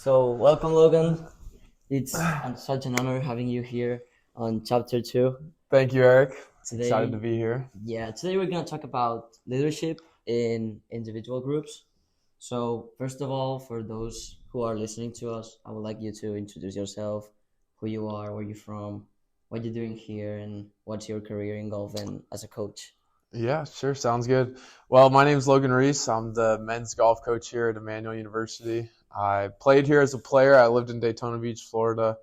So, welcome, Logan. It's such an honor having you here on chapter two. Thank you, Eric. Excited to Today, be here. today we're going to talk about leadership in individual groups. So, first of all, for those who are listening to us, I would like you to introduce yourself, who you are, where you're from, what you're doing here, and what's your career in golf and as a coach. Yeah, sure. Sounds good. Well, my name is Logan Reese. I'm the men's golf coach here at Emmanuel University. I played here as a player. I lived in Daytona Beach, Florida.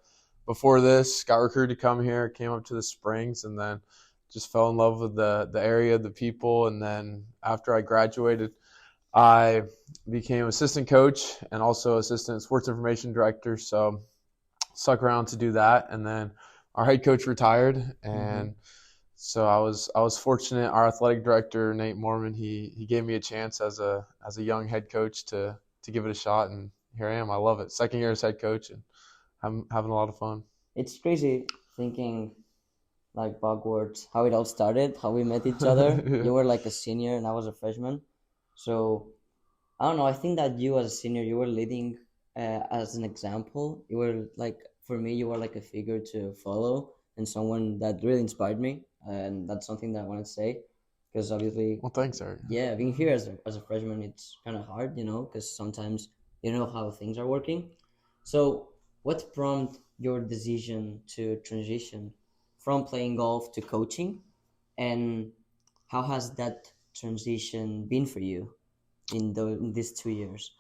Before this, got recruited to come here, came up to the Springs, and then just fell in love with the area, the people. And then after I graduated, I became assistant coach and also assistant sports information director. So stuck around to do that. And then our head coach retired, and so I was fortunate. Our athletic director, Nate Mormon, he gave me a chance as a young head coach to give it a shot, and here I am. I love it. Second year as head coach, and I'm having a lot of fun. It's crazy thinking like backwards how it all started, how we met each other. You were like a senior and I was a freshman. So I don't know. I think that you as a senior, you were leading as an example. You were like, for me, you were like a figure to follow and someone that really inspired me. And that's something that I want to say because obviously, Well, thanks, Eric. yeah, being here as a freshman, it's kind of hard, because sometimes you know how things are working. So, what prompted your decision to transition from playing golf to coaching, and how has that transition been for you in these 2 years?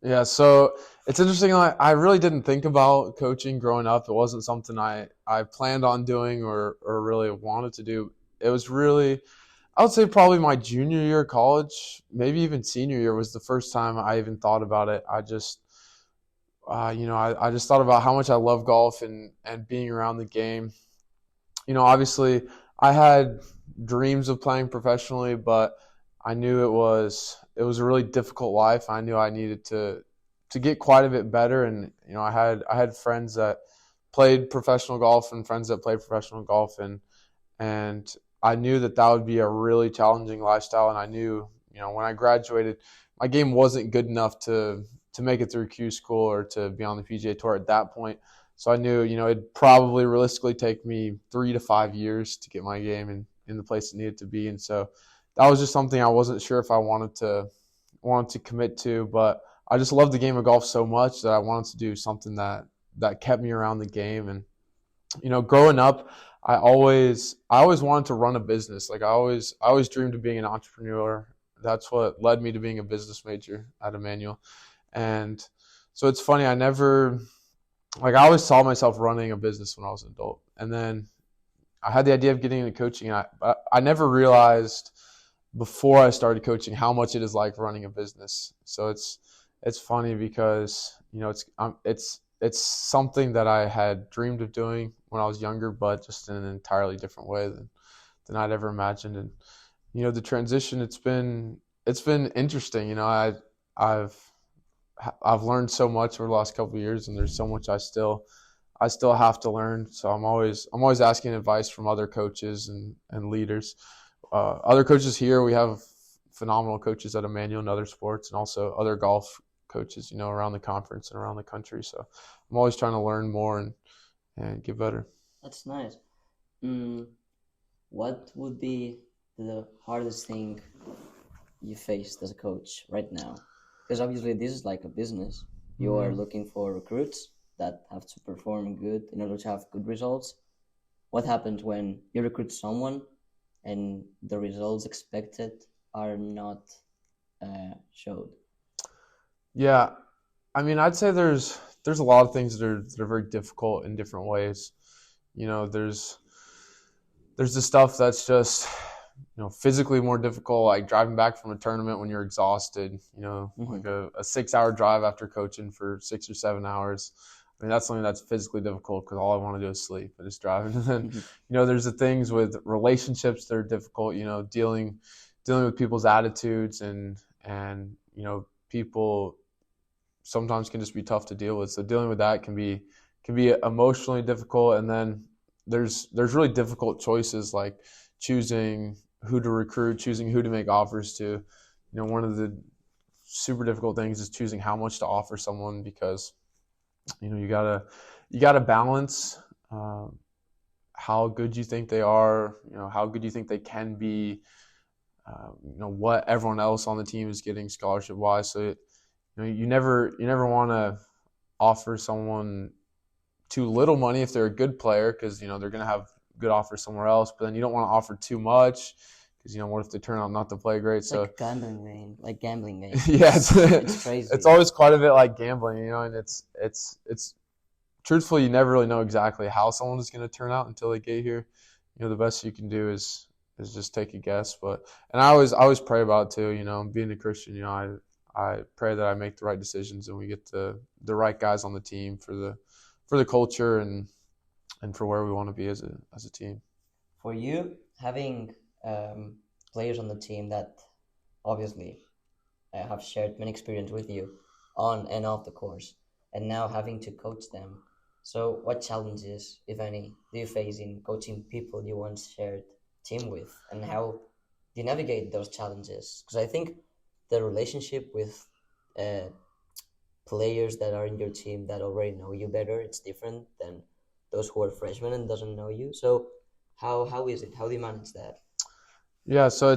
Yeah, so it's interesting. I really didn't think about coaching growing up. It wasn't something I planned on doing or really wanted to do. It was really, I would say probably my junior year of college, maybe even senior year was the first time I even thought about it. I just thought about how much I love golf and being around the game. Obviously I had dreams of playing professionally, but I knew it was a really difficult life. I knew I needed to get quite a bit better, and I had friends that played professional golf and friends that played professional golf, and I knew that would be a really challenging lifestyle, and I knew when I graduated, my game wasn't good enough to make it through Q school or to be on the PGA Tour at that point. So I knew, it'd probably realistically take me 3 to 5 years to get my game in the place it needed to be. And so that was just something I wasn't sure if I wanted to commit to, but I just loved the game of golf so much that I wanted to do something that kept me around the game. And growing up, I always wanted to run a business. Like I always dreamed of being an entrepreneur. That's what led me to being a business major at Emmanuel. And so it's funny, I always saw myself running a business when I was an adult. And then I had the idea of getting into coaching, and I never realized before I started coaching how much it is like running a business. So it's funny because it's something that I had dreamed of doing when I was younger, but just in an entirely different way than I'd ever imagined. And the transition, it's been interesting. I've I've learned so much over the last couple of years, and there's so much I still have to learn. So I'm always asking advice from other coaches and leaders. Other coaches here, we have phenomenal coaches at Emmanuel and other sports, and also other golf coaches, around the conference and around the country. So I'm always trying to learn more and get better. That's nice. Mm, what would be the hardest thing you faced as a coach right now? Because obviously this is like a business. You are Mhm. looking for recruits that have to perform good in order to have good results. What happens when you recruit someone and the results expected are not showed? Yeah, I mean, I'd say there's a lot of things that are very difficult in different ways. There's the stuff that's just physically more difficult, like driving back from a tournament when you're exhausted. Like Hmm. a 6 hour drive after coaching for 6 or 7 hours. I mean, that's something that's physically difficult because all I want to do is sleep and just driving. And then Hmm. there's the things with relationships that are difficult. Dealing with people's attitudes and people sometimes can just be tough to deal with. So dealing with that can be emotionally difficult. And then there's really difficult choices like choosing who to recruit, choosing who to make offers to. One of the super difficult things is choosing how much to offer someone because You gotta balance how good you think they are, how good you think they can be, what everyone else on the team is getting scholarship wise. So you never want to offer someone too little money if they're a good player, because they're going to have good offers somewhere else. But then you don't want to offer too much, because what if they turn out not to play great? It's So like gambling game, like gambling game. yeah, It's it's crazy. always quite a bit like gambling, and it's truthfully, you never really know exactly how someone is going to turn out until they get here. The best you can do is just take a guess. But and I always pray about it too. Being a Christian, I pray that I make the right decisions and we get the right guys on the team for the culture and for where we want to be as a team. For you, having players on the team that obviously have shared many experience with you on and off the course, and now having to coach them. So, what challenges, if any, do you face in coaching people you once shared team with, and how do you navigate those challenges? Because I think the relationship with uh, players that are in your team that already know you better, it's different than those who are freshmen and doesn't know you. So, how is it? How do you manage that? Yeah, so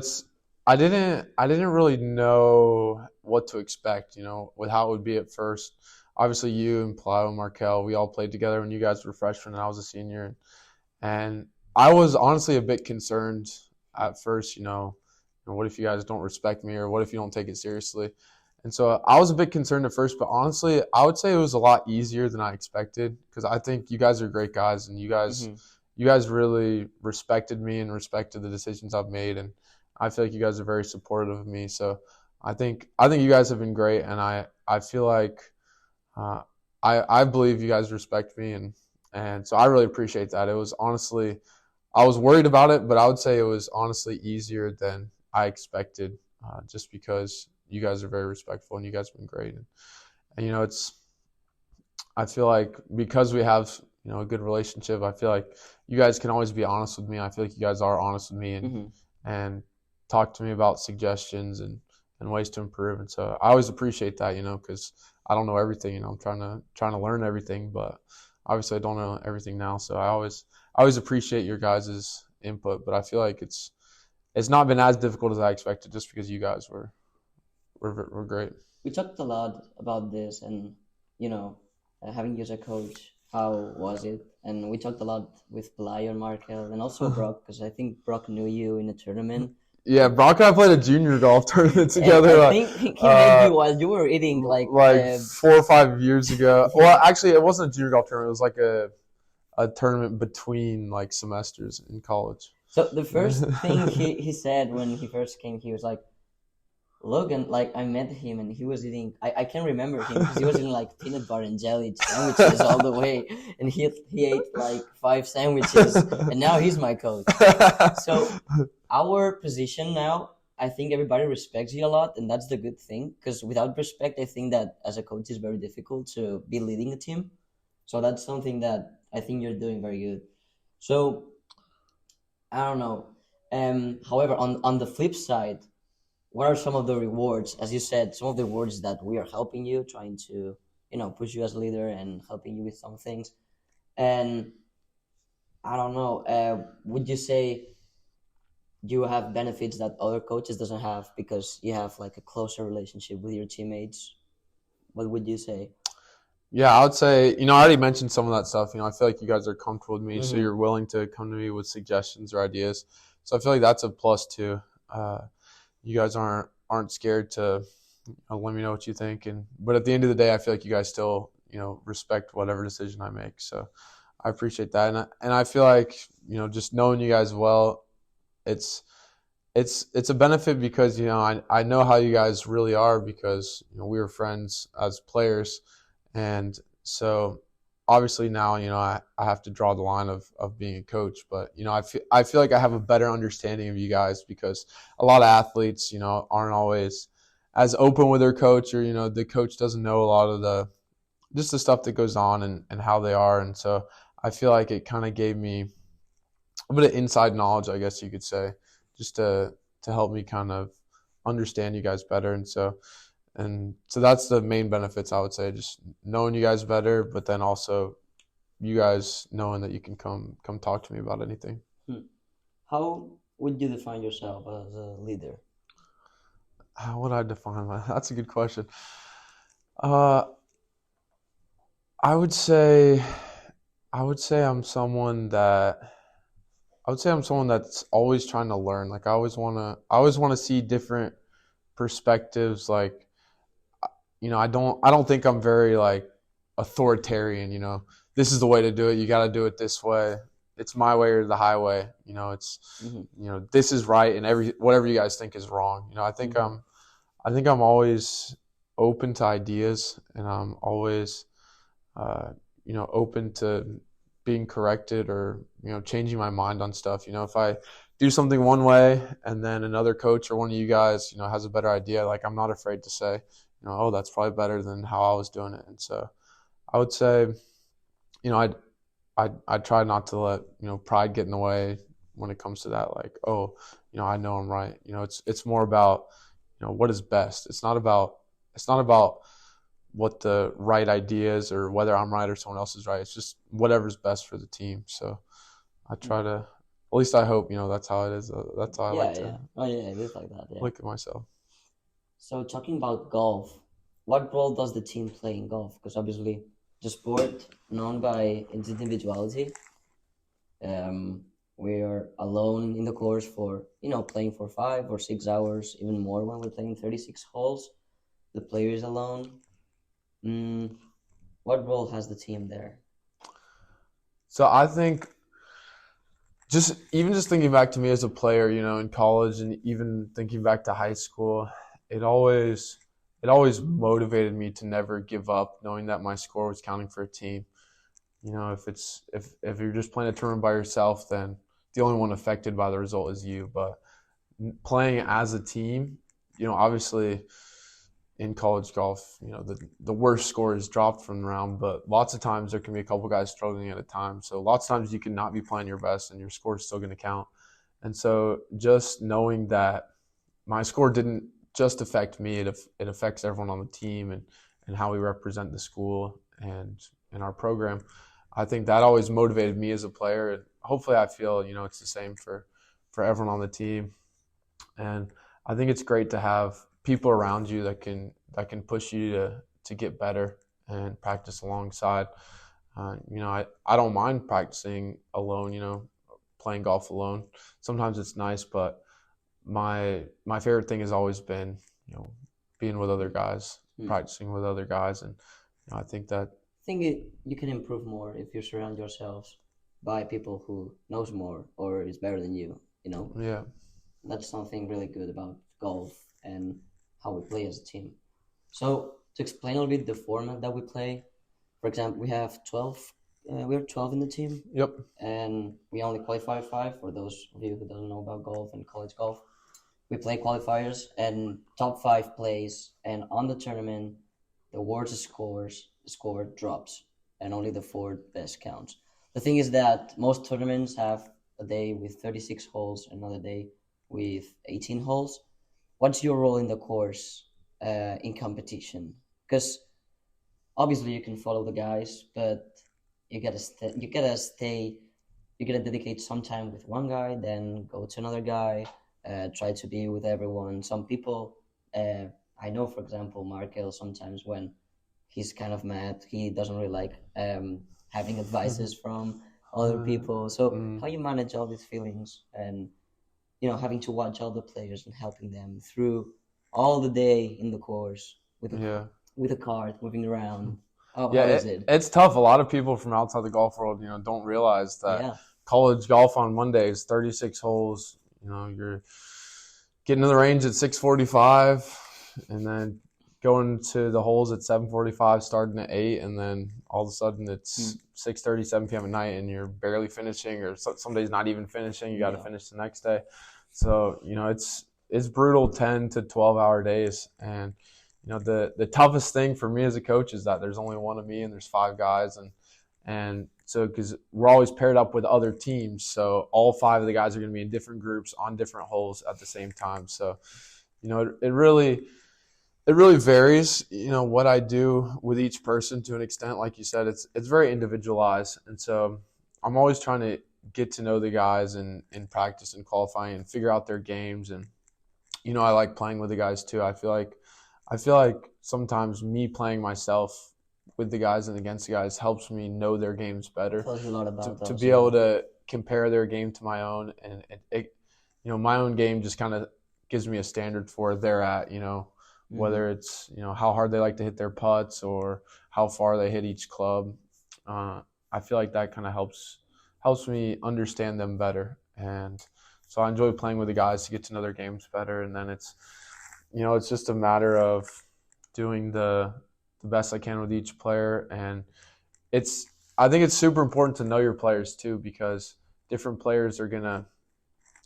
I didn't really know what to expect, with how it would be at first. Obviously, you and Plow and Markel, we all played together when you guys were freshmen and I was a senior. And I was honestly a bit concerned at first, what if you guys don't respect me, or what if you don't take it seriously? And so I was a bit concerned at first, but honestly, I would say it was a lot easier than I expected, because I think you guys are great guys, and you guys Mm-hmm. you guys really respected me and respected the decisions I've made, and I feel like you guys are very supportive of me. So I think you guys have been great, and I feel like uh, I believe you guys respect me, and so I really appreciate that. It was honestly, I was worried about it, but I would say it was honestly easier than I expected, just because you guys are very respectful and you guys have been great. And I feel like because we have a good relationship, I feel like you guys can always be honest with me. I feel like you guys are honest with me Mm-hmm. and talk to me about suggestions and ways to improve. And so I always appreciate that, because I don't know everything. I'm trying to learn everything, but obviously I don't know everything now. So I always appreciate your guys' input. But I feel like it's not been as difficult as I expected, just because you guys were great. We talked a lot about this, and you know, having you as a coach, how was it? And we talked a lot with Blay and Markel, and also Brock, because I think Brock knew you in a tournament. Yeah, Brock and I played a junior golf tournament And together, I like think he met uh, you while you were eating like 4 or 5 years ago. yeah. Well, actually, it wasn't a junior golf tournament. It was like a tournament between like semesters in college. So the first thing he said when he first came, he was like, Logan, like I met him and he was eating. I can remember him because he was eating like peanut butter and jelly sandwiches all the way, and he ate like five sandwiches, and now he's my coach. So our position now, I think everybody respects you a lot, and that's the good thing. Because without respect, I think that as a coach, it's very difficult to be leading a team. So that's something that I think you're doing very good. So I don't know. However, on the flip side, what are some of the rewards? As you said, some of the rewards that we are helping you, trying to push you as a leader and helping you with some things. And I don't know. Would you say you have benefits that other coaches doesn't have because you have like a closer relationship with your teammates? What would you say? Yeah, I would say, I already mentioned some of that stuff. I feel like you guys are comfortable with me, so Mm-hmm. you're willing to come to me with suggestions or ideas. So I feel like that's a plus too. You guys aren't scared to let me know what you think, but at the end of the day, I feel like you guys still respect whatever decision I make. So I appreciate that, and I feel like just knowing you guys well, it's it's a benefit, because I know how you guys really are, because we were friends as players, and so obviously now I have to draw the line of being a coach. But I feel like I have a better understanding of you guys, because a lot of athletes aren't always as open with their coach, or the coach doesn't know a lot of the stuff that goes on, and how they are. And so I feel like it kind of gave me a bit of inside knowledge, I guess you could say, just to help me kind of understand you guys better. And so And so that's the main benefits, I would say, just knowing you guys better, but then also you guys knowing that you can come talk to me about anything. Hmm. How would you define yourself as a leader? How would I define that? That's a good question. Uh, I would say I would say I'm someone that I would say I'm someone that's always trying to learn. Like I always wanna see different perspectives. Like I don't think I'm very like authoritarian. This is the way to do it. You got to do it this way. It's my way or the highway. Hmm. This is right, and whatever you guys think is wrong. Hmm. I think I'm always open to ideas, and I'm always open to being corrected or changing my mind on stuff. If I do something one way and then another coach or one of you guys has a better idea, like I'm not afraid to say, oh, that's probably better than how I was doing it. And so I would say, you know, I try not to let pride get in the way when it comes to that. Like, oh, I know I'm right. It's more about what is best. It's not about what the right idea is or whether I'm right or someone else is right. It's just whatever's best for the team. So I try to, at least I hope, that's how it is. That's how I like Yeah, to yeah. Oh, yeah, it is like that. Yeah. look at myself. So talking about golf, what role does the team play in golf? Because obviously, the sport known by its individuality, um, we are alone in the course for playing for 5 or 6 hours, even more when we're playing 36 holes. The player is alone. Mm, what role has the team there? So I think just thinking back to me as a player, in college and even thinking back to high school, it always it always motivated me to never give up, knowing that my score was counting for a team. If you're just playing a tournament by yourself, then the only one affected by the result is you. But playing as a team, obviously in college golf, the worst score is dropped from the round, but lots of times there can be a couple guys struggling at a time. So lots of times you can not be playing your best and your score is still going to count. And so just knowing that my score didn't just affect me, it affects everyone on the team and how we represent the school and in our program. I think that always motivated me as a player. And hopefully I feel, it's the same for everyone on the team. And I think it's great to have people around you that can push you to get better and practice alongside. I don't mind practicing alone. Playing golf alone. Sometimes it's nice, but my favorite thing has always been being with other guys, Hmm. practicing with other guys, and I think that Think you can improve more if you surround yourselves by people who knows more or is better than you. yeah. That's something really good about golf and how we play as a team. So to explain a little bit the format that we play, for example, we have 12. We're 12 in the team, Yep. and we only qualify 5. For those of you who don't know about golf and college golf, we play qualifiers, and top 5 plays, and on the tournament, the worst score drops, and only the 4 best counts. The thing is that most tournaments have a day with 36 holes, another day with 18 holes. What's your role in the course in competition? Because obviously you can follow the guys, but you gotta dedicate some time with one guy, then go to another guy, try to be with everyone. Some people, I know, for example, Markel, sometimes when he's kind of mad, he doesn't really like having advices from other people. So Mm, how you manage all these feelings and having to watch all the players and helping them through all the day in the course yeah. with a cart moving around. How Yeah, is it? it's tough. A lot of people from outside the golf world, don't realize that Yeah. college golf on Monday is 36 holes. You're getting to the range at 6:45, and then going to the holes at 7:45, starting at 8, and then all of a sudden Hmm. it's 6:30, 7 p.m. at night, and you're barely finishing, or some days not even finishing. You got to Yeah. finish the next day. So it's brutal 10 to 12 hour days, and the toughest thing for me as a coach is that there's only one of me and there's 5 guys, and so because we're always paired up with other teams, so all 5 of the guys are going to be in different groups on different holes at the same time. So it really It really varies, what I do with each person to an extent. Like you said, it's very individualized, and so I'm always trying to get to know the guys in practice and qualifying and figure out their games. And I like playing with the guys too. I feel like sometimes me playing myself with the guys and against the guys helps me know their games better, Tells you a lot to, about to us. be Yeah. able to compare their game to my own, and my own game just kind of gives me a standard for where they're at, Mm-hmm. whether it's how hard they like to hit their putts or how far they hit each club. I feel like that kind of helps me understand them better, and so I enjoy playing with the guys to get to know their games better. And then it's just a matter of doing the best I can with each player. And it's I think it's super important to know your players too, because different players are gonna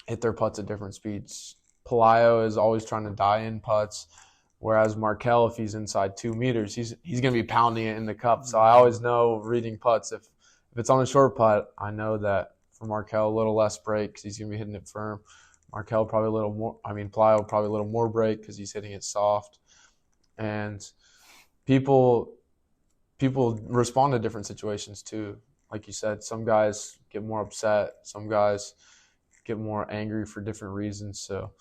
hit their putts at different speeds. Pelayo is always trying to die in putts, whereas Markel, if he's inside 2 meters, he's going to be pounding it in the cup. So I always know reading putts. If it's on a short putt, I know that for Markel, a little less break because he's going to be hitting it firm. Markel probably a little more. Pelayo probably a little more break because he's hitting it soft. And people respond to different situations too. Like you said, some guys get more upset. Some guys get more angry for different reasons. So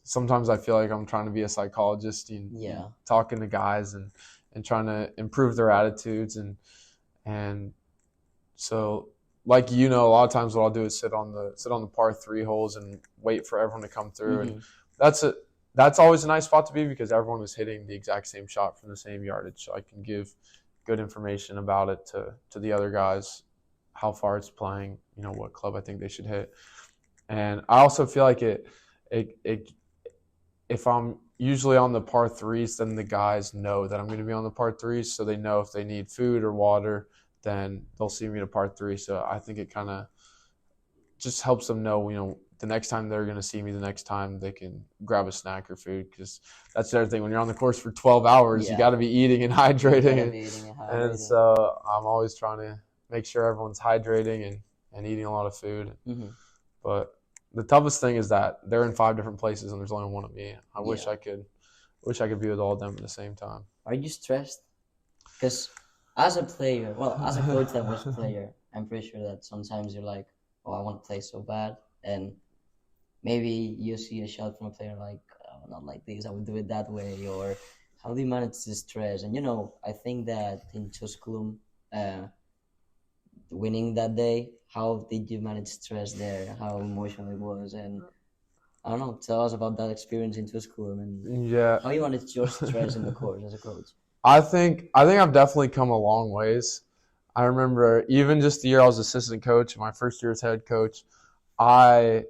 sometimes I feel like I'm trying to be a psychologist and Yeah. talking to guys and trying to improve their attitudes. And so like a lot of times what I'll do is sit on the par 3 holes and wait for everyone to come through. Mm-hmm. And that's always a nice spot to be because everyone is hitting the exact same shot from the same yardage. So I can give good information about it to the other guys, how far it's playing, what club I think they should hit. And I also feel like it if I'm usually on the par 3s, then the guys know that I'm going to be on the par 3s, so they know if they need food or water, then they'll see me at a par 3. So I think it kind of just helps them know, the next time they're going to see me, the next time they can grab a snack or food, because that's the other thing. When you're on the course for 12 hours, you got to be eating and hydrating. And so I'm always trying to make sure everyone's hydrating and eating a lot of food. Mm-hmm. But the toughest thing is that they're in 5 different places and there's only one of me. I wish I could be with all of them at the same time. Are you stressed? Because as a player, as a coach that was a player, I'm pretty sure that sometimes you're like, oh, I want to play so bad. And maybe you see a shot from a player like, oh, not like this, I would do it that way. Or how do you manage the stress? And, I think that in Tusculum, winning that day, how did you manage stress there? How emotional it was? And I don't know, tell us about that experience in Tusculum and how you manage your stress in the course as a coach. I think I've definitely come a long ways. I remember even just the year I was assistant coach, my first year as head coach, I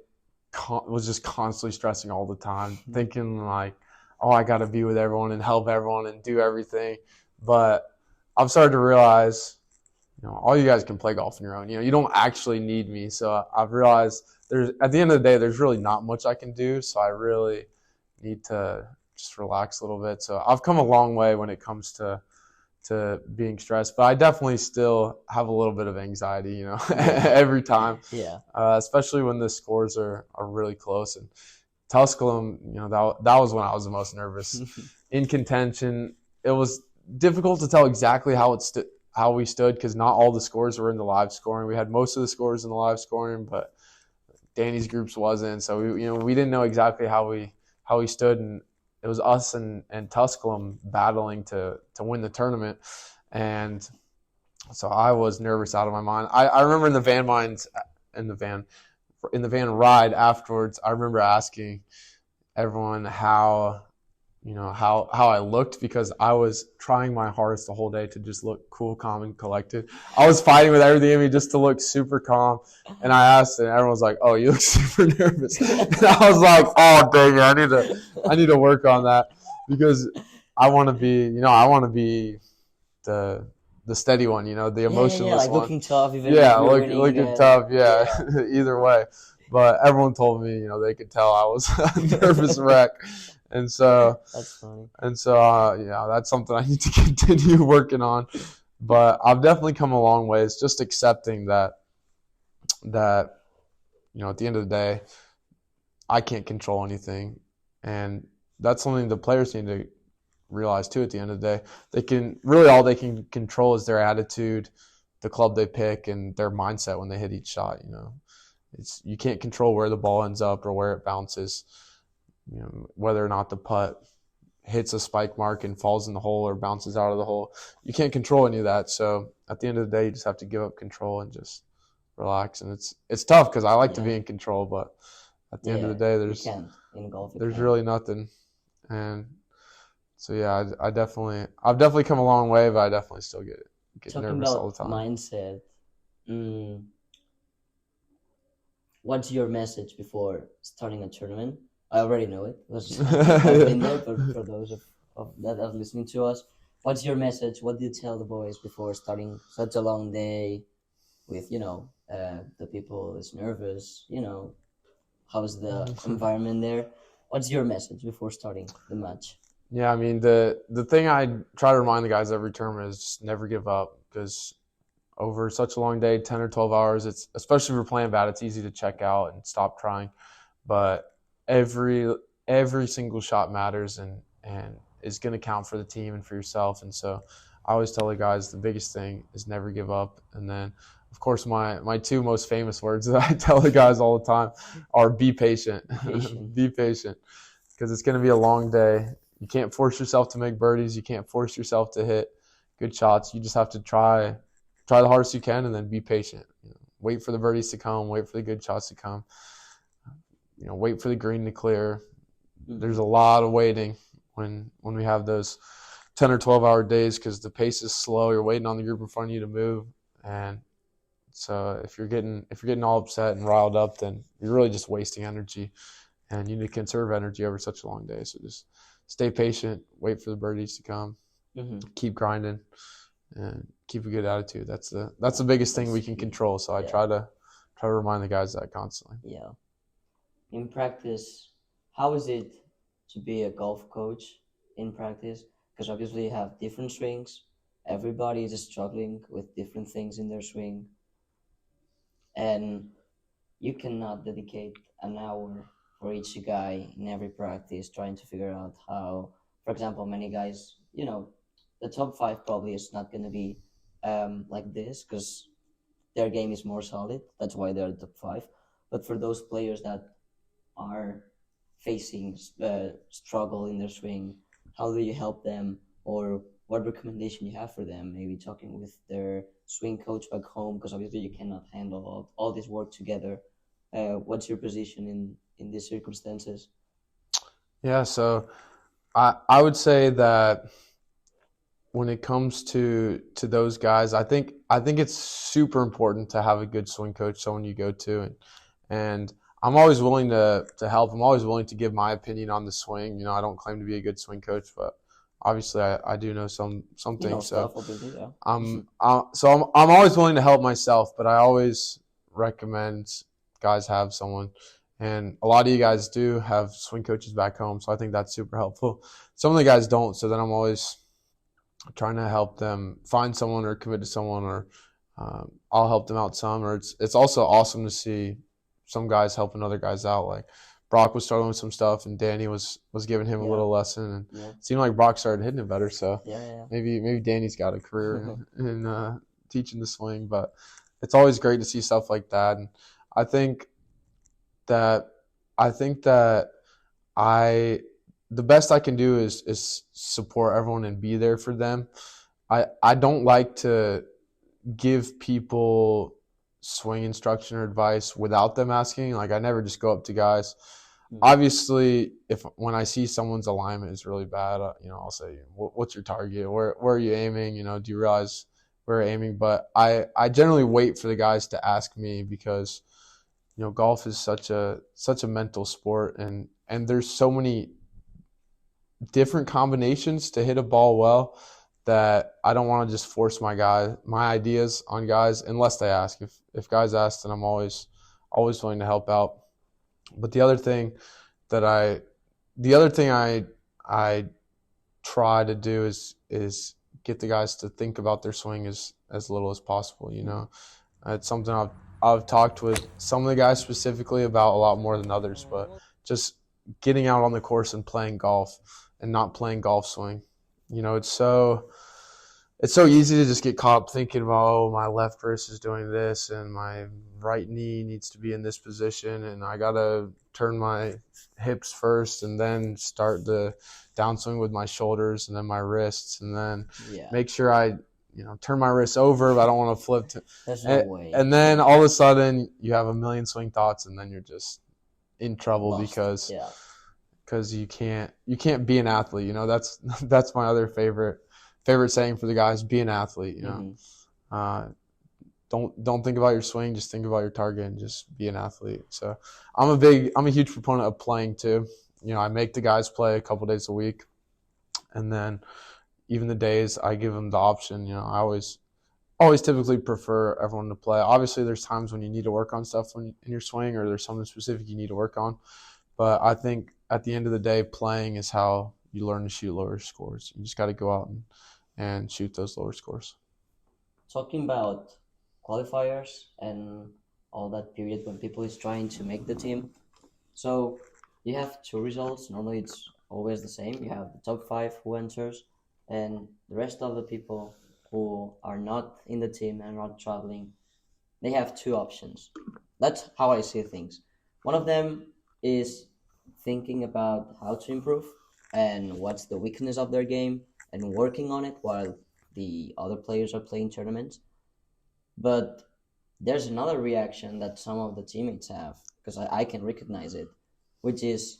was just constantly stressing all the time, thinking like, oh, I got to be with everyone and help everyone and do everything. But I've started to realize, all you guys can play golf on your own. You don't actually need me. So I've realized at the end of the day, there's really not much I can do. So I really need to just relax a little bit. So I've come a long way when it comes to being stressed, but I definitely still have a little bit of anxiety, every time. Yeah. Especially when the scores are really close. And Tusculum, that was when I was the most nervous. In contention, it was difficult to tell exactly how we stood because not all the scores were in the live scoring. We had most of the scores in the live scoring, but Danny's groups wasn't. So we didn't know exactly how we stood, and it was us and Tusculum battling to win the tournament. And so I was nervous out of my mind. I remember in the van ride afterwards, I remember asking everyone how I looked, because I was trying my hardest the whole day to just look cool, calm, and collected. I was fighting with everything in me just to look super calm. And I asked, and everyone was like, "Oh, you look super nervous." And I was like, "Oh, dang it, I need to work on that, because I want to be the steady one, the emotionless like one. looking tough, even looking tough, either way." But everyone told me, they could tell I was a nervous wreck. And so that's funny. And so, that's something I need to continue working on. But I've definitely come a long ways, just accepting that at the end of the day, I can't control anything. And that's something the players need to realize too. At the end of the day, they can really all they can control is their attitude, the club they pick, and their mindset when they hit each shot. You can't control where the ball ends up or where it bounces. Whether or not the putt hits a spike mark and falls in the hole or bounces out of the hole. You can't control any of that. So at the end of the day, you just have to give up control and just relax. And it's tough because I like to be Yeah, in control, but at the end of yeah, the day, you can in golf. You there's can. really nothing. And so yeah, I've definitely come a long way, but I definitely still get Talking nervous all about the time. mindset, mm, what's your message before starting a tournament? I already know it because I've been there. But for those of that are listening to us, what's your message? What do you tell the boys before starting such a long day with the people is nervous? How's the environment there? What's your message before starting the match? Yeah, I mean the thing I try to remind the guys every tournament is just never give up because over such a long day, 10 or 12 hours, it's especially if you're playing bad, it's easy to check out and stop trying. But every every single shot matters and is going to count for the team and for yourself. And so I always tell the guys the biggest thing is never give up. And then of course my two most famous words that I tell the guys all the time are be patient. Patient. Be patient because it's going to be a long day. You can't force yourself to make birdies. You can't force yourself to hit good shots. You just have to try the hardest you can and then be patient. Wait for the birdies to come. Wait for the good shots to come. Wait for the green to clear. There's a lot of waiting when we have those 10 or 12-hour days because the pace is slow. You're waiting on the group in front of you to move, and so if you're getting all upset and riled up, then you're really just wasting energy, and you need to conserve energy over such a long day. So just stay patient, wait for the birdies to come, keep grinding, and keep a good attitude. That's the biggest thing we can control. So I try to remind the guys that constantly. Yeah. In practice, how is it to be a golf coach in practice? Because obviously you have different swings. Everybody is struggling with different things in their swing, and you cannot dedicate an hour for each guy in every practice trying to figure out how. For example, many guys, the top five probably is not going to be like this because their game is more solid. That's why they're the top five. But for those players that are facing struggle in their swing, how do you help them, or what recommendation you have for them? Maybe talking with their swing coach back home, because obviously you cannot handle all this work together. What's your position in these circumstances? Yeah, so I would say that when it comes to those guys, I think it's super important to have a good swing coach, someone you go to, and I'm always willing to help. I'm always willing to give my opinion on the swing. I don't claim to be a good swing coach, but obviously I do know some things. So Stuff, obviously, yeah. I'm always willing to help myself, but I always recommend guys have someone. And a lot of you guys do have swing coaches back home, so I think that's super helpful. Some of the guys don't, so then I'm always trying to help them find someone or commit to someone, or I'll help them out some. Or it's also awesome to see some guys helping other guys out. Like Brock was struggling with some stuff, and Danny was giving him a little lesson, and it seemed like Brock started hitting it better. So maybe Danny's got a career in teaching the swing. But it's always great to see stuff like that, and I think that the best I can do is support everyone and be there for them. I don't like to give people swing instruction or advice without them asking. Like I never just go up to guys. Obviously, when I see someone's alignment is really bad, I'll say, "What's your target? Where are you aiming? Do you realize where you're aiming?" But I generally wait for the guys to ask me because golf is such a mental sport, and there's so many different combinations to hit a ball well that I don't want to just force my ideas on guys unless they ask. If guys ask, then I'm always willing to help out. But the other thing I try to do is get the guys to think about their swing as little as possible. It's something I've talked with some of the guys specifically about a lot more than others, but just getting out on the course and playing golf and not playing golf swing. it's so easy to just get caught up thinking about, oh, my left wrist is doing this and my right knee needs to be in this position and I gotta turn my hips first and then start the downswing with my shoulders and then my wrists and then Yeah, make sure I turn my wrists over, but I don't want to flip to, there's no and, way. and then Yeah, all of a sudden you have a million swing thoughts and then you're just in trouble lost. because Yeah. you can't be an athlete. That's my other favorite saying for the guys: be an athlete. Hmm. Uh, don't think about your swing, just think about your target and just be an athlete. So I'm a huge proponent of playing too. I make the guys play a couple days a week, and then even the days I give them the option. I always typically prefer everyone to play. Obviously, there's times when you need to work on stuff in your swing, or there's something specific you need to work on. But I think at the end of the day, playing is how you learn to shoot lower scores. You just got to go out and shoot those lower scores. Talking about qualifiers and all that period when people is trying to make the team. So you have two results. Normally it's always the same. You have the top five who enters, and the rest of the people who are not in the team and not traveling, they have two options. That's how I see things. One of them is thinking about how to improve and what's the weakness of their game and working on it while the other players are playing tournaments. But there's another reaction that some of the teammates have, because I can recognize it, which is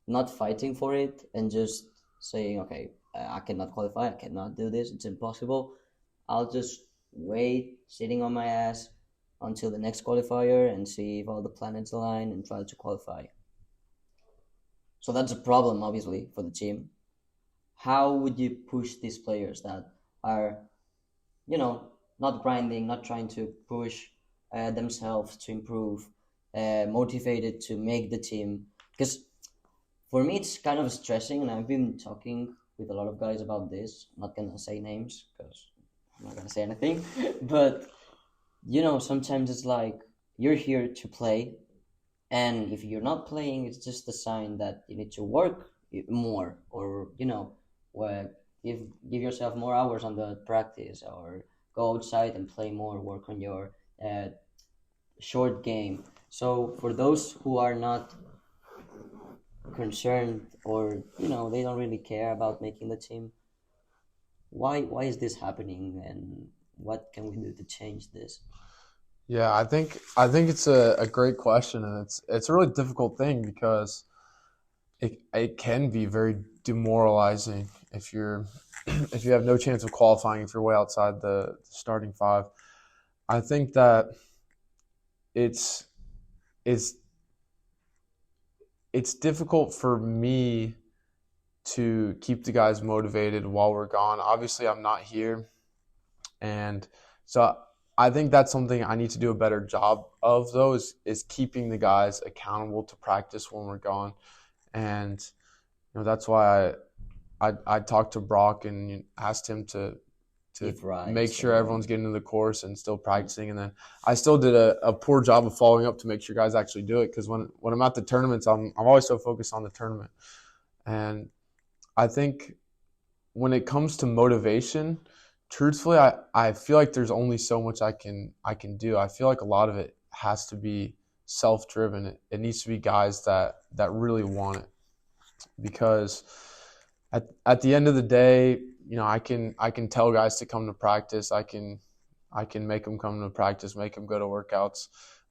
not fighting for it and just saying, okay, I cannot qualify, I cannot do this, it's impossible. I'll just wait, sitting on my ass until the next qualifier and see if all the planets align and try to qualify. So that's a problem, obviously, for the team. How would you push these players that are, you know, not grinding, not trying to push themselves to improve, motivated to make the team? Because for me, it's kind of stressing, and I've been talking with a lot of guys about this. I'm not gonna say names because I'm not gonna say anything, but sometimes it's like you're here to play, and if you're not playing, it's just a sign that you need to work more, or where give yourself more hours on the practice, or go outside and play more, work on your uh, short game. So for those who are not concerned, or they don't really care about making the team, why is this happening, and what can we do to change this? Yeah, I think it's a great question, and it's a really difficult thing because it can be very demoralizing if you're if you have no chance of qualifying if you're way outside the starting five. I think that it's it's it's difficult for me to keep the guys motivated while we're gone. Obviously, I'm not here, and so I think that's something I need to do a better job of. Though is keeping the guys accountable to practice when we're gone, and that's why I talked to Brock and asked him to Give make rights sure or everyone's getting to the course and still practicing. And then I still did a poor job of following up to make sure guys actually do it, because when I'm at the tournaments, I'm always so focused on the tournament. And I think when it comes to motivation, truthfully, I feel like there's only so much I can do. I feel like a lot of it has to be self-driven. It needs to be guys that really want it, because at the end of the day, I can tell guys to come to practice. I can make them come to practice, make them go to workouts,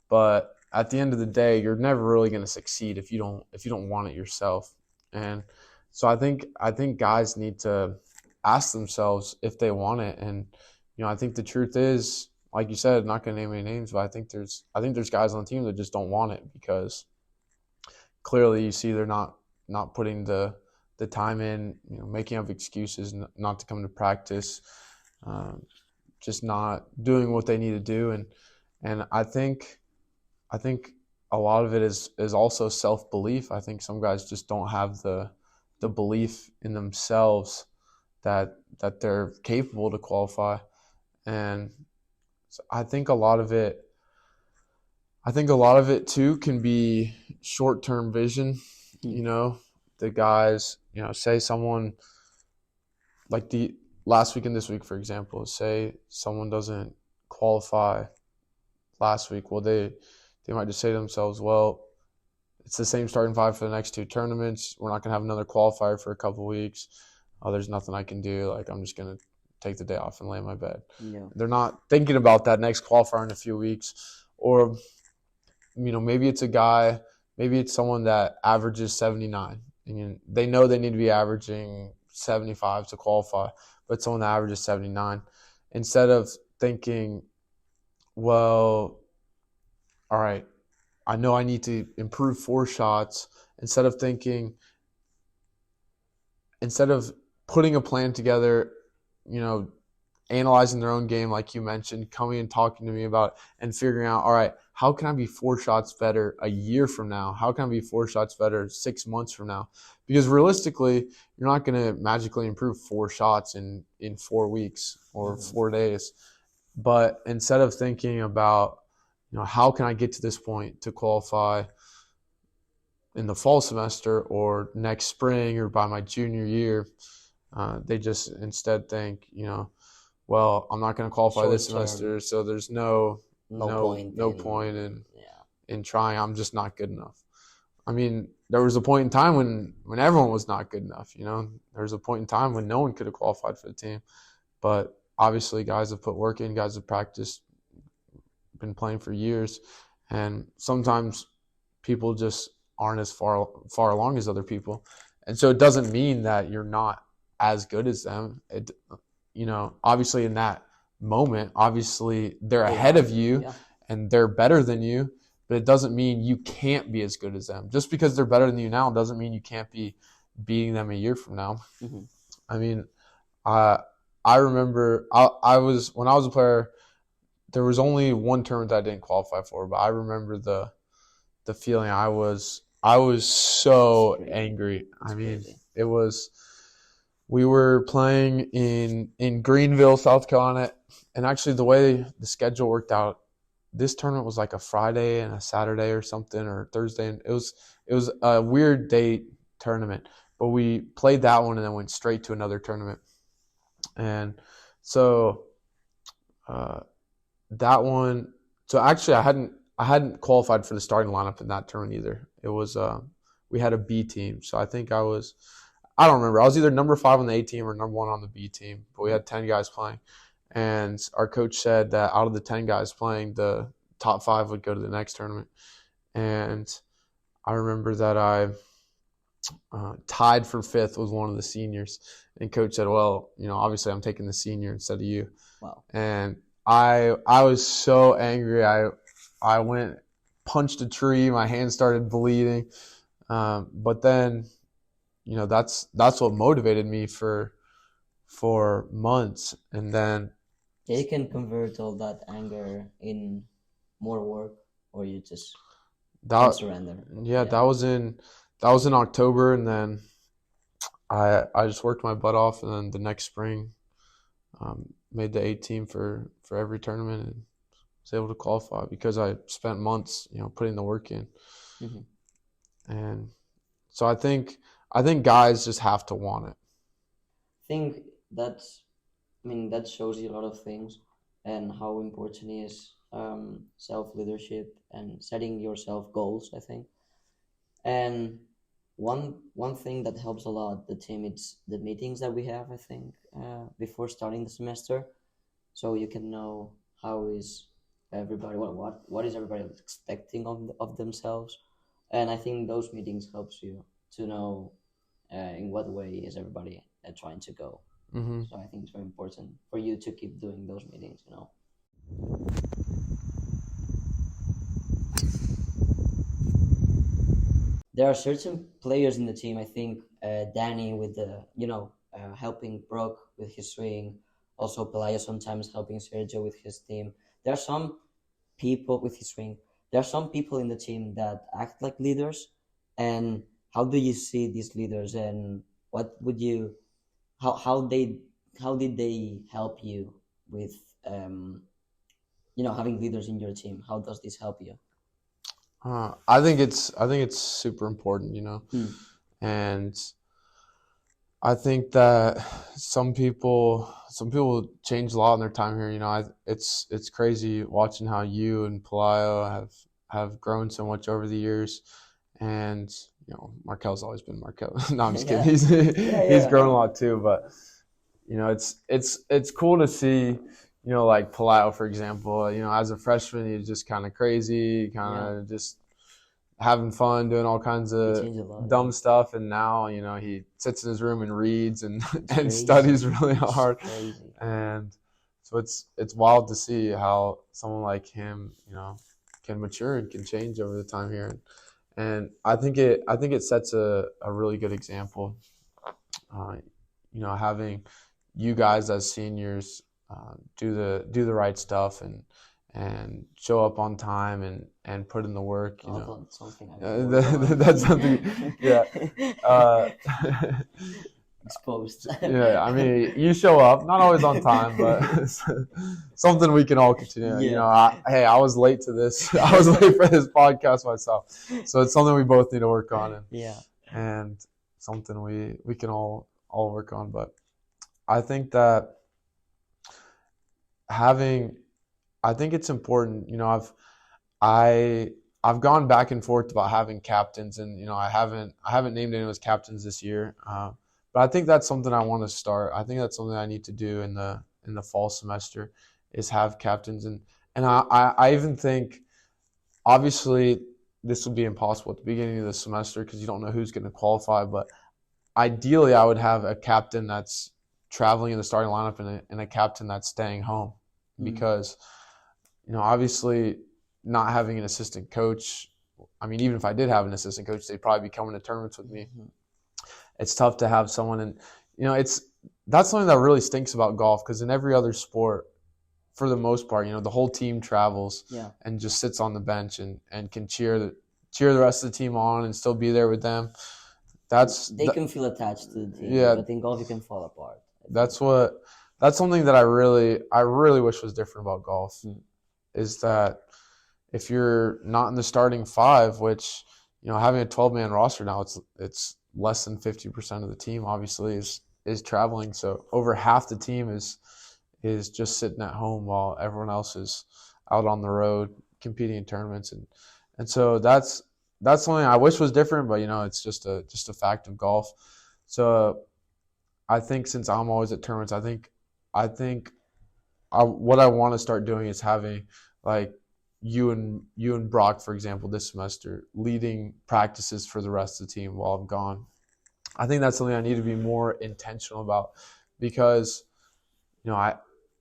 but at the end of the day, you're never really going to succeed if you don't want it yourself. And so I think guys need to ask themselves if they want it. And I think the truth is, like you said, not going to name any names, but I think there's guys on the team that just don't want it because clearly you see they're not putting the time in, making up excuses not to come to practice, um, just not doing what they need to do. And I think a lot of it is also self belief. I think some guys just don't have the belief in themselves that they're capable to qualify. And so I think a lot of it too can be short term vision. Hmm. The guys, say someone like the last week and this week, for example, say someone doesn't qualify last week, well, they might just say to themselves, well, it's the same starting five for the next two tournaments. We're not going to have another qualifier for a couple weeks. Oh, there's nothing I can do. Like, I'm just going to take the day off and lay in my bed. Yeah. They're not thinking about that next qualifier in a few weeks. Or, maybe it's a guy, maybe it's someone that averages 79. And they know they need to be averaging 75 to qualify, but someone that averages 79. Instead of thinking, well, all right, I know I need to improve 4 shots, instead of putting a plan together, analyzing their own game, like you mentioned, coming and talking to me about it, and figuring out, all right, how can I be 4 shots better a year from now? How can I be 4 shots better 6 months from now? Because realistically, you're not going to magically improve 4 shots in 4 weeks or 4 days. But instead of thinking about, how can I get to this point to qualify in the fall semester or next spring or by my junior year, they just instead think, well, I'm not going to qualify Short this term. semester, so there's no point Yeah. in trying. I'm just not good enough. I mean, there was a point in time when everyone was not good enough. There was a point in time when no one could have qualified for the team, but obviously guys have put work in, guys have practiced, been playing for years, and sometimes people just aren't as far along as other people, and so it doesn't mean that you're not as good as them. Obviously in that moment, obviously they're ahead of you, Yeah. and they're better than you, but it doesn't mean you can't be as good as them. Just because they're better than you now doesn't mean you can't be beating them a year from now. Mm-hmm. I mean, I remember when I was a player, there was only one tournament that I didn't qualify for, but I remember the feeling. I was so angry. Crazy. It was, we were playing in Greenville, South Carolina, and actually the way the schedule worked out, this tournament was like a Friday and a Saturday or something, or Thursday, and it was a weird date tournament. But we played that one and then went straight to another tournament, and so that one. So actually, I hadn't qualified for the starting lineup in that tournament either. It was we had a B team, so I think I don't remember. I was either number 5 on the A team or number 1 on the B team, but we had 10 guys playing. And our coach said that out of the 10 guys playing, the top 5 would go to the next tournament. And I remember that I tied for 5th with one of the seniors. And coach said, well, obviously I'm taking the senior instead of you. Wow. And I was so angry. I went, punched a tree. My hand started bleeding. But then, that's what motivated me for months. And then you can convert all that anger in more work, or you just can surrender. Yeah, that was in October, and then I just worked my butt off, and then the next spring made the A team for every tournament and was able to qualify because I spent months, putting the work in. Mm-hmm. And so I think guys just have to want it. I think that shows you a lot of things and how important is self-leadership and setting yourself goals, I think. And one thing that helps a lot the team, it's the meetings that we have, I think, before starting the semester, so you can know how is everybody, what is everybody expecting of themselves. And I think those meetings helps you to know in what way is everybody trying to go. Mm-hmm. So I think it's very important for you to keep doing those meetings, There are certain players in the team. I think Danny with the helping Brock with his swing, also Pelaya sometimes helping Sergio with his team. There are some people with his swing. There are some people in the team that act like leaders. And how do you see these leaders, and what would you how did they help you with having leaders in your team? How does this help you? I think it's super important, and I think that some people change a lot in their time here. It's crazy watching how you and Pelayo have grown so much over the years, and Markel's always been Markel. No, I'm just kidding. Yeah, He's yeah, he's yeah. grown a lot too, but it's cool to see. Like Pelayo, for example. As a freshman, he's just kind of crazy, Yeah, kind of just having fun, doing all kinds he of changed a lot. Yeah, dumb stuff, and now he sits in his room and reads and it's and crazy. studies really It's hard, crazy. and so it's wild to see how someone like him can mature and can change over the time here, and I think it sets a really good example. uh, Having you guys as seniors do the right stuff and show up on time and put in the work. Oh, that's something I gotta work on. That's something. Yeah. Uh, Exposed. yeah. I mean, you show up, not always on time, but something we can all continue. Yeah. Hey, I was late to this. I was late for this podcast myself, so it's something we both need to work on, Yeah. and something we can all work on. But I think that having I think it's important. I I've gone back and forth about having captains, and I haven't named anyone as captains this year. But I think that's something I want to start. I think that's something I need to do in the fall semester is have captains, and I even think obviously this would be impossible at the beginning of the semester because you don't know who's going to qualify. But ideally, I would have a captain that's traveling in the starting lineup and a captain that's staying home because obviously not having an assistant coach. I mean, even if I did have an assistant coach, they'd probably be coming to tournaments with me. It's tough to have someone, and that's something that really stinks about golf because in every other sport, for the most part, the whole team travels and just sits on the bench and can cheer the rest of the team on and still be there with them. They can feel attached to the team. Yeah. But in golf, you can fall apart. That's something that I really wish was different about golf is that if you're not in the starting five, which having a 12-man roster now, it's less than 50% of the team obviously is traveling. So over half the team is just sitting at home while everyone else is out on the road competing in tournaments, and so that's something I wish was different, but it's just a fact of golf. So I think since I'm always at tournaments, I think what I want to start doing is having like you and Brock, for example, this semester leading practices for the rest of the team while I'm gone. I think that's something I need to be more intentional about because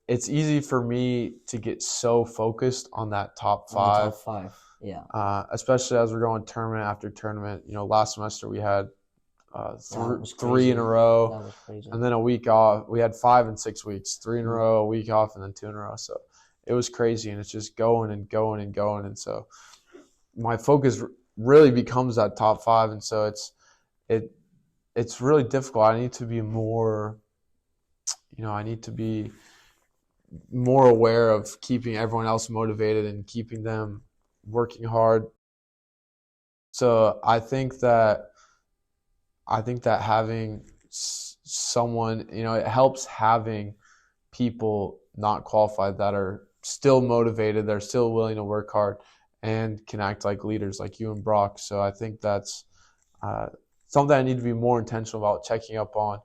it's easy for me to get so focused on that top five. Top five, yeah. Especially as we're going tournament after tournament. Last semester we had was three in a That row, was crazy. and then a week off. We had 5 and 6 weeks, 3 in a row, a week off, and then 2 in a row. So it was crazy, and it's just going and going and going. And so my focus really becomes that top five, and so it's really difficult. I need to be more, I need to be more aware of keeping everyone else motivated and keeping them working hard. So I think that having someone, it helps having people not qualified that are still motivated, they're still willing to work hard and can act like leaders like you and Brock. So I think that's something I need to be more intentional about, checking up on,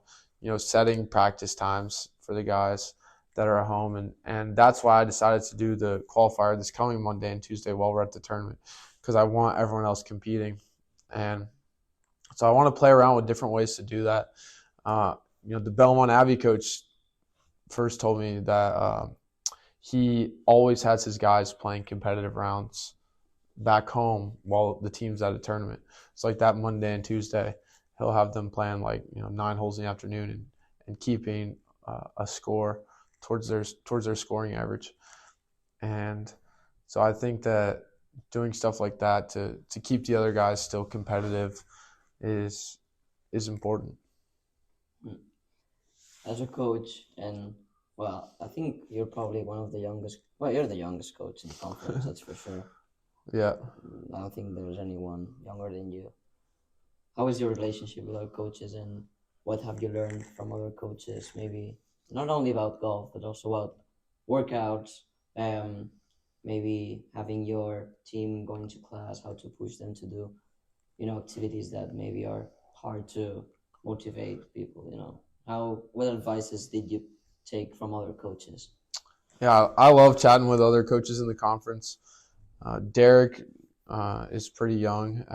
setting practice times for the guys that are at home. And that's why I decided to do the qualifier this coming Monday and Tuesday while we're at the tournament, because I want everyone else competing. And so I want to play around with different ways to do that. The Belmont Abbey coach first told me that he always has his guys playing competitive rounds back home while the team's at a tournament. It's like that Monday and Tuesday, he'll have them playing 9 holes in the afternoon and keeping a score towards their scoring average. And so I think that doing stuff like that to keep the other guys still competitive is important. As a coach, and I think you're probably one of the youngest. Well, you're the youngest coach in the conference, that's for sure. Yeah. I don't think there's anyone younger than you. How is your relationship with our coaches, and what have you learned from other coaches? Maybe not only about golf, but also about workouts. Um, maybe having your team going to class, how to push them to do, activities that maybe are hard to motivate people. How what advices did you take from other coaches? Yeah, I love chatting with other coaches in the conference. Derek is pretty young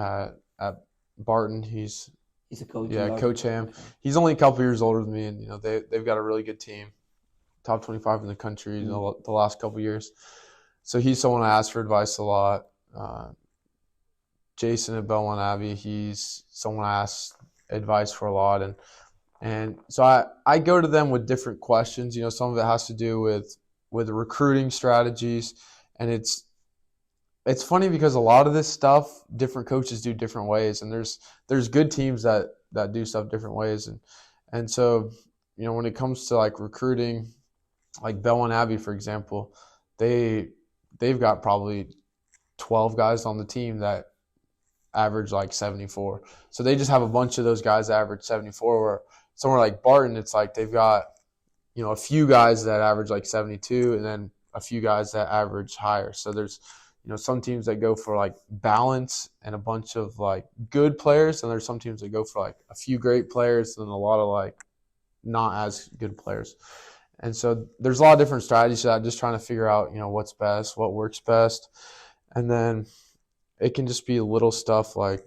at Barton. He's He's a coach in yeah, Barton. Coach Ham. Okay. He's only a couple years older than me, and they've got a really good team, top 25 in the country Mm. the last couple years. So he's someone I ask for advice a lot. Jason at Belmont Abbey, he's someone I ask advice for a lot, and so I go to them with different questions. Some of it has to do with recruiting strategies, and it's funny because a lot of this stuff different coaches do different ways, and there's good teams that do stuff different ways, and so when it comes to like recruiting, like Belmont Abbey for example, they've got probably 12 guys on the team that average like 74. So they just have a bunch of those guys that average 74. Where somewhere like Barton, it's like they've got a few guys that average like 72, and then a few guys that average higher. So there's some teams that go for like balance and a bunch of like good players, and there's some teams that go for like a few great players and a lot of like not as good players. And so there's a lot of different strategies to that, just trying to figure out what's best, what works best, and then it can just be little stuff like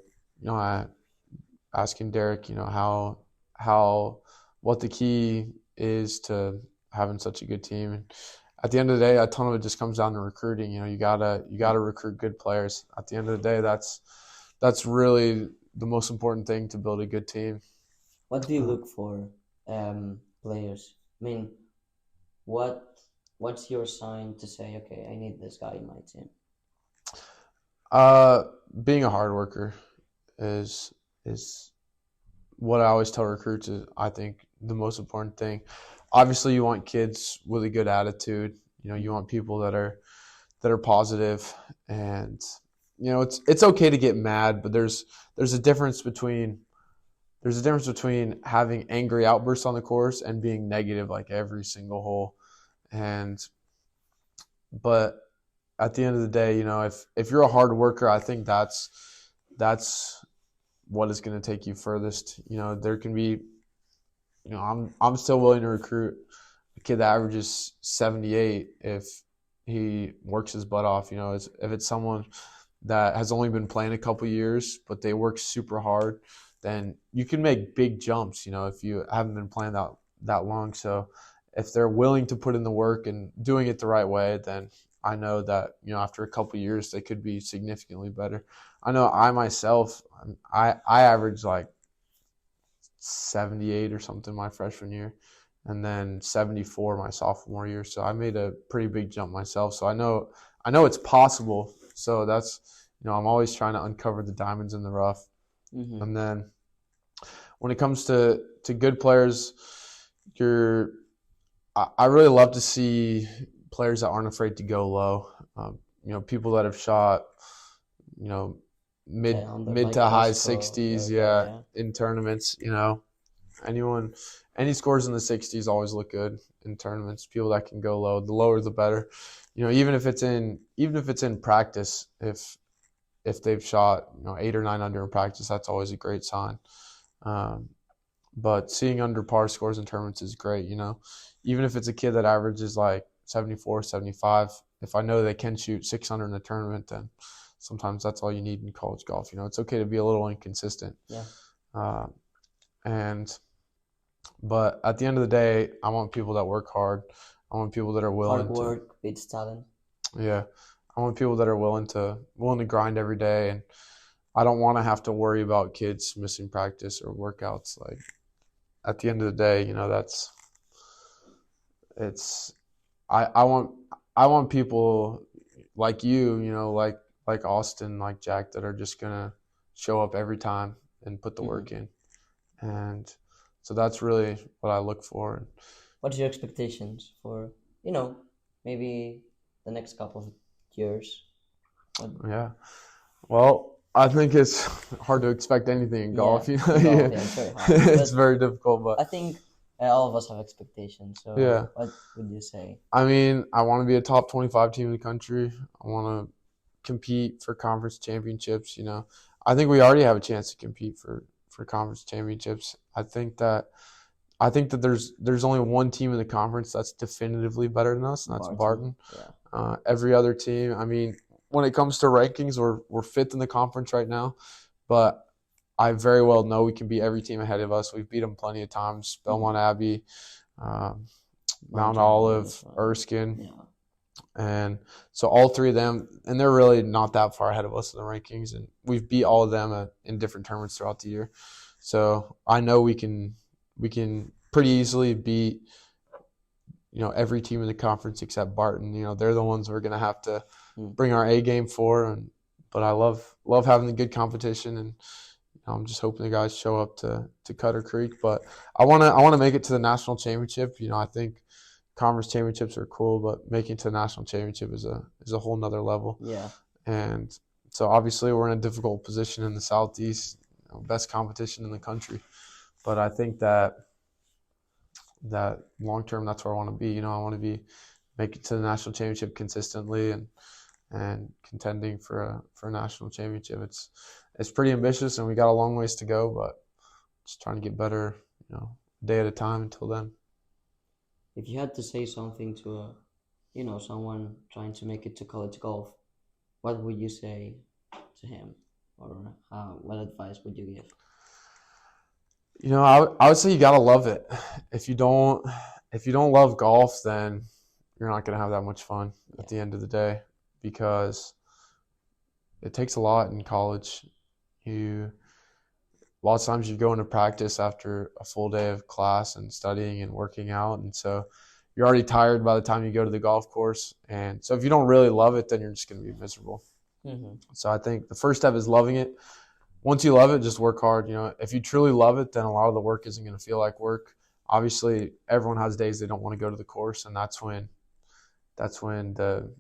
asking Derek how what the key is to having such a good team. And at the end of the day, a ton of it just comes down to recruiting. You gotta recruit good players. At the end of the day, that's really the most important thing to build a good team. What do you look for, players? I mean, what what's your sign to say, okay, I need this guy in my team? Uh, Being a hard worker is what I always tell recruits is I think the most important thing. Obviously, you want kids with a good attitude. You want people that are positive, and it's okay to get mad, but there's a difference between having angry outbursts on the course and being negative like every single hole. And but at the end of the day, if you're a hard worker, I think that's what is going to take you furthest. There can be, I'm still willing to recruit a kid that averages 78 if he works his butt off. If it's someone that has only been playing a couple years, but they work super hard, then you can make big jumps. If you haven't been playing that long. So if they're willing to put in the work and doing it the right way, then I know that after a couple of years they could be significantly better. I know I myself, I averaged like 78 or something my freshman year, and then 74 my sophomore year. So I made a pretty big jump myself. So I know it's possible. So that's I'm always trying to uncover the diamonds in the rough. Mm-hmm. And then when it comes to good players, I really love to see players that aren't afraid to go low. People that have shot, mid Yeah, on the mid like to high Costco 60s, area, yeah, yeah. in tournaments. Any scores in the 60s always look good in tournaments. People that can go low, the lower the better. Even if it's in practice, if they've shot 8 or 9 under in practice, that's always a great sign. But seeing under par scores in tournaments is great. Even if it's a kid that averages like 74, 75, if I know they can shoot 600 in a tournament, then sometimes that's all you need in college golf. It's okay to be a little inconsistent. Yeah. Uh, but at the end of the day, I want people that work hard. I want people that are Hard willing to, work beats talent. yeah. I want people that are willing to grind every day, and I don't want to have to worry about kids missing practice or workouts. Like at the end of the day, it's I want people like like Austin, like Jack, that are just gonna show up every time and put the Mm-hmm. work in, and so that's really what I look for. What's your expectations for, maybe the next couple of years? What, Yeah, well, I think it's hard to expect anything in Yeah, golf. You know, in golf, yeah, yeah, it's very hard. it's But very difficult. But I think all of us have expectations. yeah, So what would you say? I mean, I want to be a top 25 team in the country. I want to compete for conference championships. You know, I think we already have a chance to compete for conference championships. I think that there's only one team in the conference that's definitively better than us, and that's Barton. Barton. Yeah. Every other team, I mean, when it comes to rankings, we're fifth in the conference right now, but I very well know we can beat every team ahead of us. We've beat them plenty of times. Belmont Abbey, um, Mount Olive, Erskine, Yeah. and so all three of them, and they're really not that far ahead of us in the rankings, and we've beat all of them in different tournaments throughout the year. So I know we can pretty easily beat every team in the conference except Barton. They're the ones we're going to have to bring our A game for, but I love having the good competition, and I'm just hoping the guys show up to Cutter Creek. But I want to make it to the national championship. I think conference championships are cool, but making it to the national championship is a whole nother level. Yeah. And so obviously we're in a difficult position in the Southeast, best competition in the country. But I think that long term, that's where I want to be. I want to make it to the national championship consistently and contending for a national championship. It's pretty ambitious, and we got a long ways to go, but just trying to get better, day at a time until then. If you had to say something to someone trying to make it to college golf, what would you say to him, or what advice would you give? I would say you gotta love it. If you don't love golf, then you're not gonna have that much fun at the end of the day, because it takes a lot in college. A lot of times you go into practice after a full day of class and studying and working out, and so you're already tired by the time you go to the golf course. And so if you don't really love it, then you're just gonna be miserable. Mm-hmm. So I think the first step is loving it. Once you love it, just work hard. If you truly love it, then a lot of the work isn't going to feel like work. Obviously, everyone has days they don't want to go to the course, and that's when the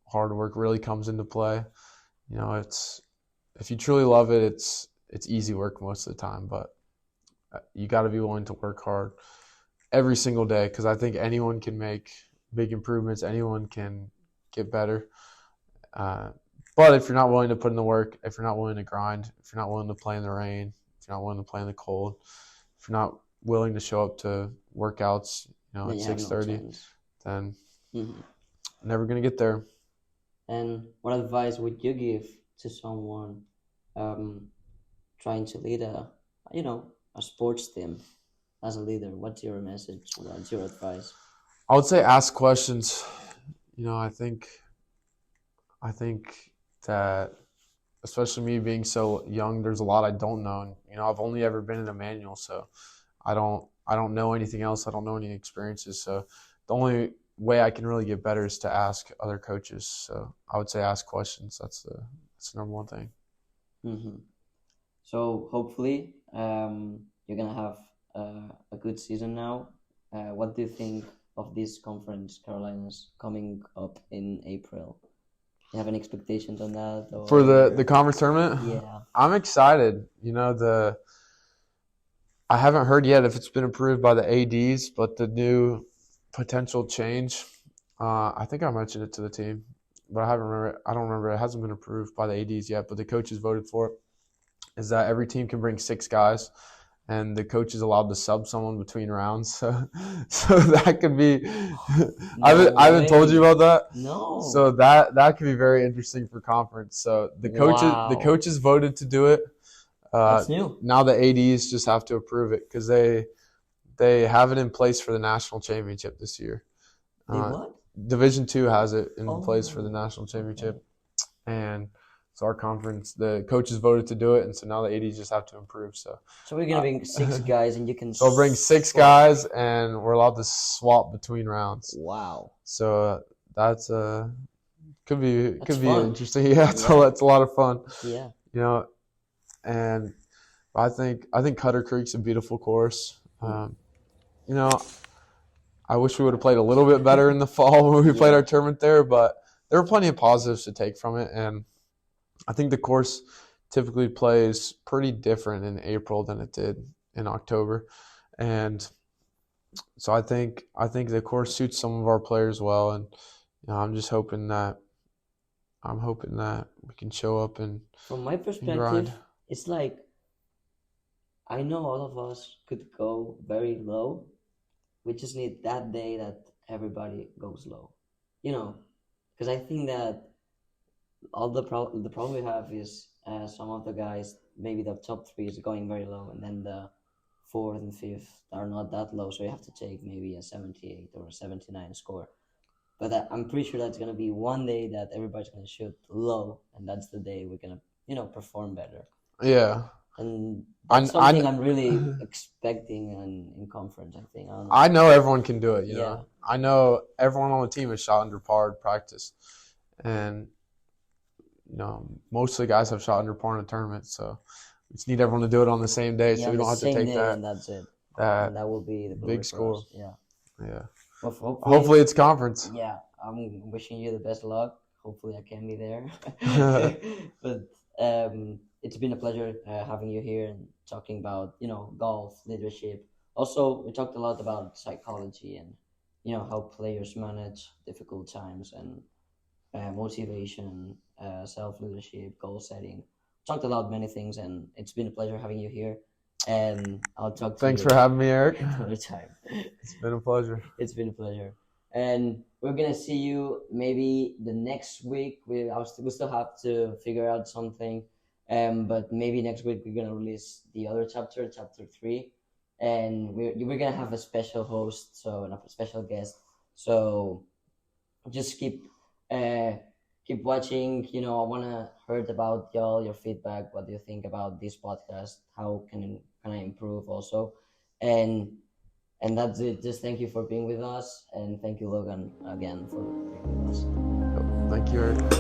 hard work really comes into play. If you truly love it, it's easy work most of the time, but you got to be willing to work hard every single day, because I think anyone can make big improvements. Anyone can get better. But if you're not willing to put in the work, if you're not willing to grind, if you're not willing to play in the rain, if you're not willing to play in the cold, if you're not willing to show up to workouts, at 6:30, then never gonna get there. And what advice would you give to someone trying to lead a sports team as a leader? What's your message? What's your advice? I would say ask questions. I think that, especially me being so young, there's a lot I don't know. And, I've only ever been in a manual, so I don't know anything else. I don't know any experiences. So the only way I can really get better is to ask other coaches. So I would say ask questions. That's the number one thing. Mm-hmm. So hopefully you're gonna have a good season now. What do you think of this conference, Carolinas, coming up in April? Do you have any expectations on that? Or... For the conference tournament? Yeah. I'm excited. I haven't heard yet if it's been approved by the ADs, but the new potential change, I think I mentioned it to the team, but I don't remember. It hasn't been approved by the ADs yet, but the coaches voted for it, is that every team can bring 6 guys, and the coach is allowed to sub someone between rounds. So that could be I haven't told you about that. No. So that could be very interesting for conference. So the coaches voted to do it. That's new. Now the ADs just have to approve it, because they have it in place for the national championship this year. What? Division II has it in place for the national championship. Okay. And so our conference, the coaches voted to do it, and so now the ADs just have to improve. So we're gonna bring 6 guys, and you can. So I'll bring 6 guys, and we're allowed to swap between rounds. Wow. So that's could be fun. interesting. Yeah, it's a lot of fun. Yeah. And I think Cutter Creek's a beautiful course. I wish we would have played a little bit better in the fall when we played our tournament there, but there were plenty of positives to take from it, and I think the course typically plays pretty different in April than it did in October, and so I think the course suits some of our players well, and I'm just hoping that we can show up and From my grind. perspective, it's like I know all of us could go very low. We just need that day that everybody goes low, you know, because I think that the problem we have is some of the guys, maybe the top three is going very low, and then the fourth and fifth are not that low, so you have to take maybe a 78 or a 79 score. But I'm pretty sure that's gonna be one day that everybody's gonna shoot low, and that's the day we're gonna perform better. Yeah, And I that's I something I'm really expecting in conference. I think I don't I know. know everyone can do it. Yeah, I know everyone on the team has shot under par in practice, and most of the guys have shot under par in a tournament. So we just need everyone to do it on the same day, yeah, so on we the don't have to same take day, and that's it. And that that will be the glory big for score. us. Yeah. Yeah. Well, hopefully, Hopefully it's conference. yeah. I'm wishing you the best luck. Hopefully, I can be there. But it's been a pleasure having you here and talking about golf leadership. Also, we talked a lot about psychology and how players manage difficult times and motivation, self leadership, goal setting. Talked about many things, and it's been a pleasure having you here. And I'll talk to Thanks you for having me, Eric. another time. It's been a pleasure. It's been a pleasure. And we're gonna see you maybe the next week. We still have to figure out something, but maybe next week we're gonna release the other chapter, chapter 3, and we're gonna have a special host, so and a special guest. So just uh keep watching. I wanna heard about y'all, your feedback. What do you think about this podcast? How can I improve also? And that's it. Just thank you for being with us, and thank you, Logan, again for being with us. Thank you, Eric.